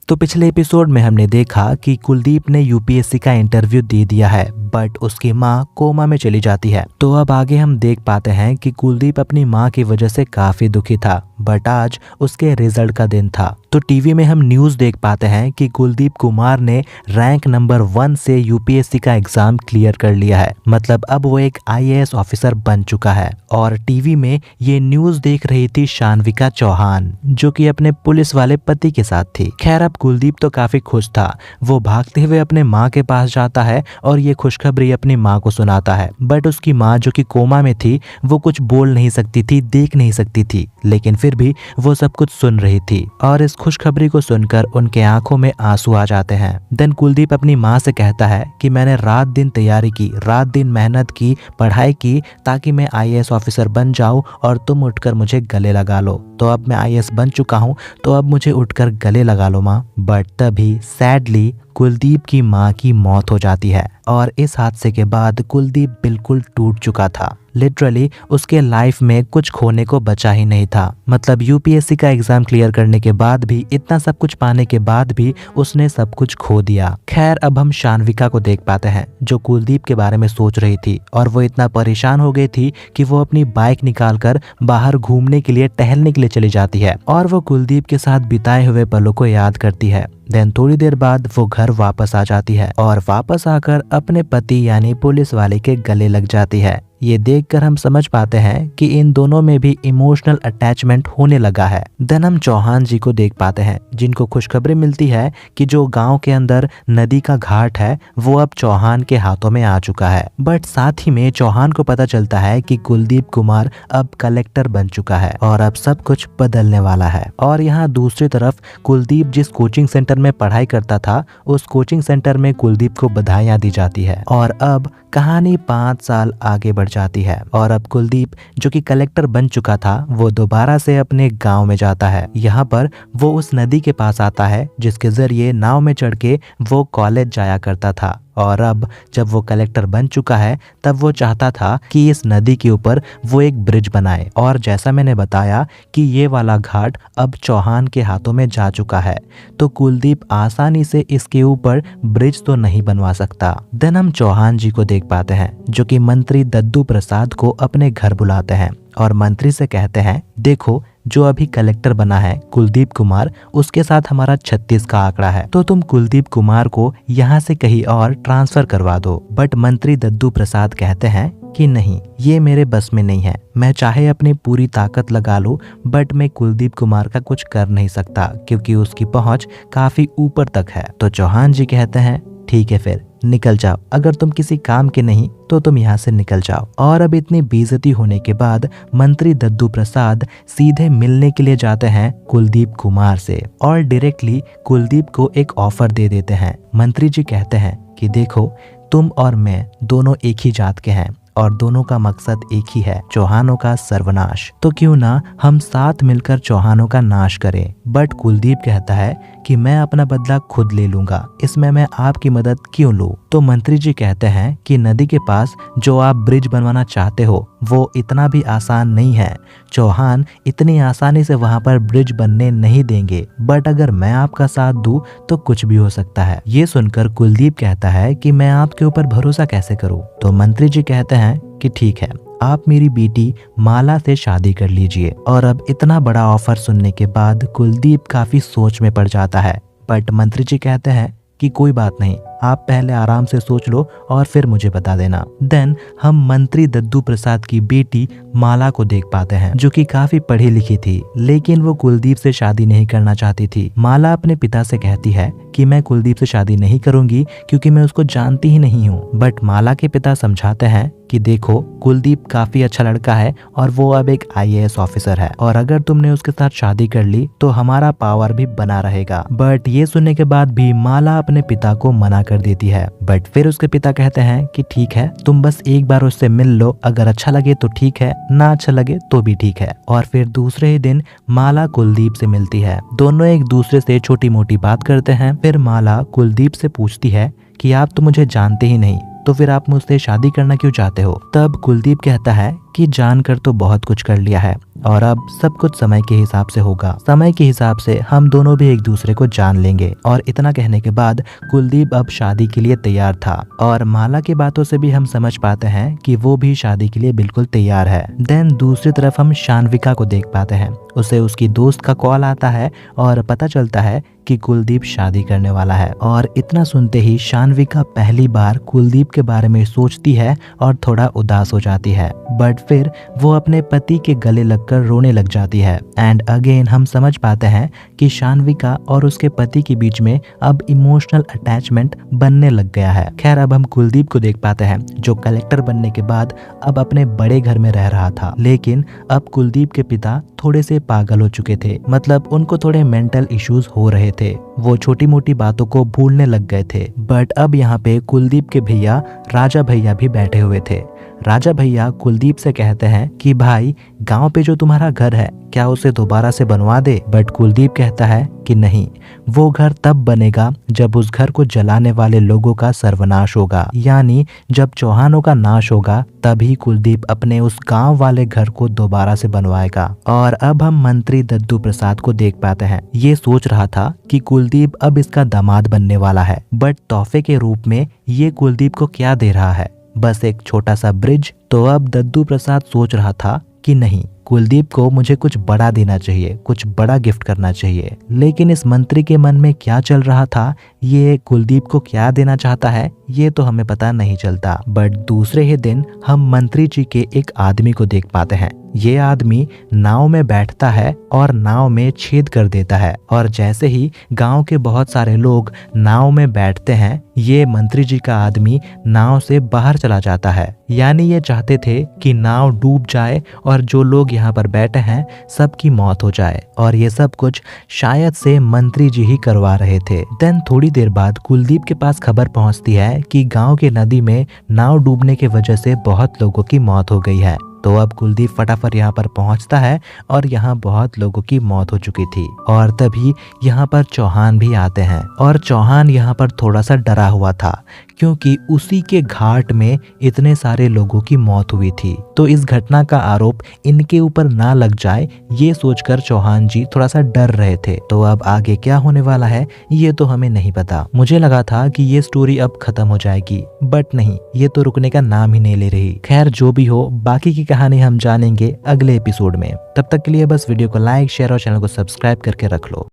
तो पिछले एपिसोड में हमने देखा कि कुलदीप ने यूपीएससी का इंटरव्यू दे दिया है, बट उसकी माँ कोमा में चली जाती है। तो अब आगे हम देख पाते हैं कि कुलदीप अपनी माँ की वजह से काफी दुखी था, बट आज उसके रिजल्ट का दिन था। तो टीवी में हम न्यूज देख पाते हैं कि कुलदीप कुमार ने रैंक नंबर 1 से यूपीएससी का एग्जाम क्लियर कर लिया है। मतलब अब वो एक आईएएस ऑफिसर बन चुका है। और टीवी में ये न्यूज देख रही थी शानविका चौहान, जो कि अपने पुलिस वाले पति के साथ थी। खैर अब कुलदीप तो काफी खुश था। वो भागते हुए अपने माँ के पास जाता है और ये खुशखबरी अपनी माँ को सुनाता है। बट उसकी माँ, जो कि कोमा में थी, वो कुछ बोल नहीं सकती थी, देख नहीं सकती थी, लेकिन फिर भी वो सब कुछ सुन रही थी। और इस खुशखबरी को सुनकर उनके आंखों में आंसू आ जाते हैं। देन कुलदीप अपनी माँ से कहता है कि मैंने रात दिन तैयारी की, रात दिन मेहनत की, पढ़ाई की, ताकि मैं आईएएस ऑफिसर बन जाऊं और तुम उठकर मुझे गले लगा लो। तो अब मैं आईएएस बन चुका हूं, तो अब मुझे उठकर गले लगा लो माँ। बट तभी सैडली कुलदीप की माँ की मौत हो जाती है। और इस हादसे के बाद कुलदीप बिल्कुल टूट चुका था। लिटरली उसके लाइफ में कुछ खोने को बचा ही नहीं था। मतलब यूपीएससी का एग्जाम क्लियर करने के बाद भी, इतना सब कुछ पाने के बाद भी उसने सब कुछ खो दिया। खैर अब हम शानविका को देख पाते हैं, जो कुलदीप के बारे में सोच रही थी। और वो इतना परेशान हो गई थी कि वो अपनी बाइक निकालकर बाहर घूमने के लिए, टहलने के लिए चली जाती है। और वो कुलदीप के साथ बिताए हुए पलों को याद करती है। देन थोड़ी देर बाद वो घर वापस आ जाती है और वापस आकर अपने पति यानी पुलिस वाले के गले लग जाती है। ये देखकर हम समझ पाते हैं कि इन दोनों में भी इमोशनल अटैचमेंट होने लगा है। देन हम चौहान जी को देख पाते हैं, जिनको खुशखबरी मिलती है कि जो गांव के अंदर नदी का घाट है वो अब चौहान के हाथों में आ चुका है। बट साथ ही में चौहान को पता चलता है कि कुलदीप कुमार अब कलेक्टर बन चुका है और अब सब कुछ बदलने वाला है। और यहाँ दूसरी तरफ कुलदीप जिस कोचिंग सेंटर में पढ़ाई करता था, उस कोचिंग सेंटर में कुलदीप को बधाइयां दी जाती है। और अब कहानी 5 साल आगे बढ़ जाती है और अब कुलदीप, जो कि कलेक्टर बन चुका था, वो दोबारा से अपने गांव में जाता है। यहाँ पर वो उस नदी के पास आता है जिसके जरिए नाव में चढ़ के वो कॉलेज जाया करता था। और अब जब वो कलेक्टर बन चुका है, तब वो चाहता था कि इस नदी के ऊपर वो एक ब्रिज बनाए। और जैसा मैंने बताया कि ये वाला घाट अब चौहान के हाथों में जा चुका है, तो कुलदीप आसानी से इसके ऊपर ब्रिज तो नहीं बनवा सकता। देन हम चौहान जी को देख पाते हैं, जो कि मंत्री दद्दू प्रसाद को अपने घर बुलाते हैं और मंत्री से कहते हैं, देखो जो अभी कलेक्टर बना है कुलदीप कुमार, उसके साथ हमारा 36 का आंकड़ा है, तो तुम कुलदीप कुमार को यहाँ से कहीं और ट्रांसफर करवा दो। बट मंत्री दद्दू प्रसाद कहते हैं कि नहीं, ये मेरे बस में नहीं है। मैं चाहे अपनी पूरी ताकत लगा लूं, बट मैं कुलदीप कुमार का कुछ कर नहीं सकता, क्योंकि उसकी पहुंच काफी ऊपर तक है। तो चौहान जी कहते हैं, ठीक है फिर निकल जाओ, अगर तुम किसी काम के नहीं तो तुम यहाँ से निकल जाओ। और अब इतनी बेइज्जती होने के बाद मंत्री दद्दू प्रसाद सीधे मिलने के लिए जाते हैं कुलदीप कुमार से और डायरेक्टली कुलदीप को एक ऑफर दे देते हैं। मंत्री जी कहते हैं कि देखो, तुम और मैं दोनों एक ही जात के हैं और दोनों का मकसद एक ही है, चौहानों का सर्वनाश। तो क्यों ना हम साथ मिलकर चौहानों का नाश करें। बट कुलदीप कहता है कि मैं अपना बदला खुद ले लूंगा, इसमें मैं आपकी मदद क्यों लूं। तो मंत्री जी कहते हैं कि नदी के पास जो आप ब्रिज बनवाना चाहते हो वो इतना भी आसान नहीं है। चौहान इतनी आसानी से वहां पर ब्रिज बनने नहीं देंगे, बट अगर मैं आपका साथ दूं तो कुछ भी हो सकता है। ये सुनकर कुलदीप कहता है कि मैं आपके ऊपर भरोसा कैसे करूं। तो मंत्री जी कहते हैं कि ठीक है, आप मेरी बेटी माला से शादी कर लीजिए। और अब इतना बड़ा ऑफर सुनने के बाद कुलदीप काफी सोच में पड़ जाता है। बट मंत्री जी कहते हैं कि कोई बात नहीं, आप पहले आराम से सोच लो और फिर मुझे बता देना। देन हम मंत्री दद्दू प्रसाद की बेटी माला को देख पाते हैं, जो कि काफी पढ़ी लिखी थी, लेकिन वो कुलदीप से शादी नहीं करना चाहती थी। माला अपने पिता से कहती है कि मैं कुलदीप से शादी नहीं करूंगी क्योंकि मैं उसको जानती ही नहीं हूँ। बट माला के पिता समझाते हैं कि देखो, कुलदीप काफी अच्छा लड़का है और वो अब एक आईएएस ऑफिसर है, और अगर तुमने उसके साथ शादी कर ली तो हमारा पावर भी बना रहेगा। बट ये सुनने के बाद भी माला अपने पिता को मना कर देती है। बट फिर उसके पिता कहते हैं कि ठीक है, तुम बस एक बार उससे मिल लो, अगर अच्छा लगे तो ठीक है, ना अच्छा लगे तो भी ठीक है। और फिर दूसरे ही दिन माला कुलदीप से मिलती है। दोनों एक दूसरे से छोटी मोटी बात करते हैं। फिर माला कुलदीप से पूछती है कि आप तो मुझे जानते ही नहीं, तो फिर आप मुझसे शादी करना क्यों चाहते हो। तब कुलदीप कहता है कि जानकर तो बहुत कुछ कर लिया है और अब सब कुछ समय के हिसाब से होगा। समय के हिसाब से हम दोनों भी एक दूसरे को जान लेंगे। और इतना कहने के बाद कुलदीप अब शादी के लिए तैयार था और माला की बातों से भी हम समझ पाते हैं कि वो भी शादी के लिए बिल्कुल तैयार है। देन दूसरी तरफ हम शानविका को देख पाते हैं। उसे उसकी दोस्त का कॉल आता है और पता चलता है कि कुलदीप शादी करने वाला है। और इतना सुनते ही शानविका पहली बार कुलदीप के बारे में सोचती है और थोड़ा उदास हो जाती है, बट फिर वो अपने पति के गले लगकर रोने लग जाती है। एंड अगेन हम समझ पाते हैं कि शानविका और उसके पति के बीच में अब इमोशनल अटैचमेंट बनने लग गया है। खैर अब हम कुलदीप को देख पाते हैं जो कलेक्टर बनने के बाद अब अपने बड़े घर में रह रहा था, लेकिन अब कुलदीप के पिता थोड़े से पागल हो चुके थे। मतलब उनको थोड़े मेंटल इश्यूज हो रहे थे, वो छोटी मोटी बातों को भूलने लग गए थे। बट अब यहाँ पे कुलदीप के भैया राजा भैया भी बैठे हुए थे। राजा भैया कुलदीप से कहते हैं कि भाई गांव पे जो तुम्हारा घर है क्या उसे दोबारा से बनवा दे। बट कुलदीप कहता है कि नहीं, वो घर तब बनेगा जब उस घर को जलाने वाले लोगों का सर्वनाश होगा, यानी जब चौहानों का नाश होगा तभी कुलदीप अपने उस गांव वाले घर को दोबारा से बनवाएगा। और अब हम मंत्री दद्दू प्रसाद को देख पाते हैं। ये सोच रहा था कि कुलदीप अब इसका दामाद बनने वाला है, बट तोहफे के रूप में ये कुलदीप को क्या दे रहा है, बस एक छोटा सा ब्रिज। तो अब दद्दू प्रसाद सोच रहा था कि नहीं, कुलदीप को मुझे कुछ बड़ा देना चाहिए, कुछ बड़ा गिफ्ट करना चाहिए। लेकिन इस मंत्री के मन में क्या चल रहा था, ये कुलदीप को क्या देना चाहता है, ये तो हमें पता नहीं चलता। बट दूसरे ही दिन हम मंत्री जी के एक आदमी को देख पाते हैं। ये आदमी नाव में बैठता है और नाव में छेद कर देता है, और जैसे ही गांव के बहुत सारे लोग नाव में बैठते हैं, ये मंत्री जी का आदमी नाव से बाहर चला जाता है। यानी ये चाहते थे कि नाव डूब जाए और जो लोग यहाँ पर बैठे हैं सबकी मौत हो जाए, और ये सब कुछ शायद से मंत्री जी ही करवा रहे थे। देन थोड़ी देर बाद कुलदीप के पास खबर पहुंचती है कि गांव के नदी में नाव डूबने की वजह से बहुत लोगों की मौत हो गई है। तो अब कुलदीप फटाफट यहाँ पर पहुंचता है और यहाँ बहुत लोगों की मौत हो चुकी थी। और तभी यहाँ पर चौहान भी आते हैं, और चौहान यहाँ पर थोड़ा सा डरा हुआ था क्योंकि उसी के घाट में इतने सारे लोगों की मौत हुई थी। तो इस घटना का आरोप इनके ऊपर ना लग जाए, ये सोचकर चौहान जी थोड़ा सा डर रहे थे। तो अब आगे क्या होने वाला है ये तो हमें नहीं पता। मुझे लगा था कि ये स्टोरी अब खत्म हो जाएगी, बट नहीं, ये तो रुकने का नाम ही नहीं ले रही। खैर जो भी हो, बाकी की कहानी हम जानेंगे अगले एपिसोड में। तब तक के लिए बस वीडियो को लाइक, शेयर और चैनल को सब्सक्राइब करके रख लो।